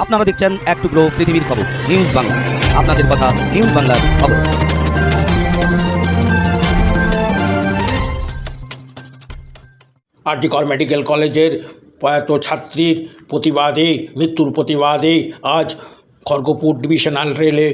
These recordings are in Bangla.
আপনারা দেখছেন এক টুকরো পৃথিবীর খবর নিউজ বাংলা। আপনাদের কথা নিউজ বাংলার খবর। আর.জি. কর মেডিকেল কলেজের প্রয়াত ছাত্রীর প্রতিবাদে, মৃত্যুর প্রতিবাদে আজ খড়গপুর ডিভিশনাল রেলে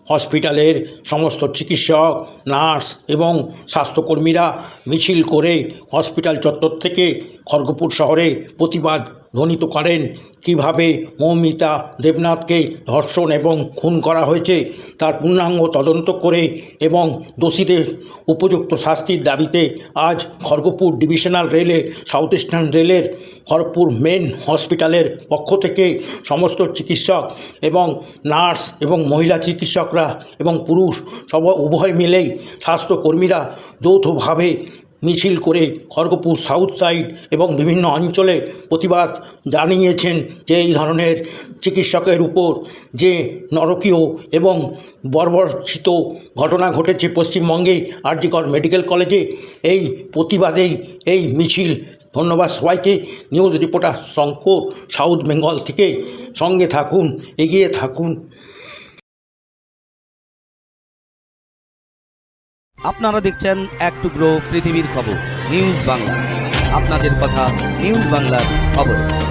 হসপিটালের সমস্ত চিকিৎসক, নার্স এবং স্বাস্থ্যকর্মীরা মিছিল করে হসপিটাল চত্বর থেকে খড়গপুর শহরে প্রতিবাদ ধ্বনিত করেন। কিভাবে মৌমিতা দেবনাথকে ধর্ষণ এবং খুন করা হয়েছে তার পূর্ণাঙ্গ তদন্ত করে এবং দোষীদের উপযুক্ত শাস্তির দাবিতে আজ খড়গপুর ডিভিশনাল রেলে, সাউথ ইস্টার্ন রেলের খড়গপুর মেন হসপিটালের পক্ষ থেকে সমস্ত চিকিৎসক এবং নার্স এবং মহিলা চিকিৎসকরা এবং পুরুষ উভয় মিলেই স্বাস্থ্যকর্মীরা যৌথভাবে মিছিল করে খড়গপুর সাউথ সাইড এবং বিভিন্ন অঞ্চলে প্রতিবাদ জানিয়েছেন যে এই ধরনের চিকিৎসকের উপর যে নরকীয় এবং বর্বরচিত ঘটনা ঘটেছে পশ্চিমবঙ্গে আর.জি. কর মেডিকেল কলেজে। এই প্রতিবাদেই এই মিছিল। ধন্যবাদ সবাইকে। News reporter Shankar, south Bengal থেকে। সঙ্গে থাকুন, এগিয়ে থাকুন। আপনারা দেখছেন এক টুকরো পৃথিবীর খবর নিউজ বাংলা। আপনাদের কথা নিউজ বাংলার খবর।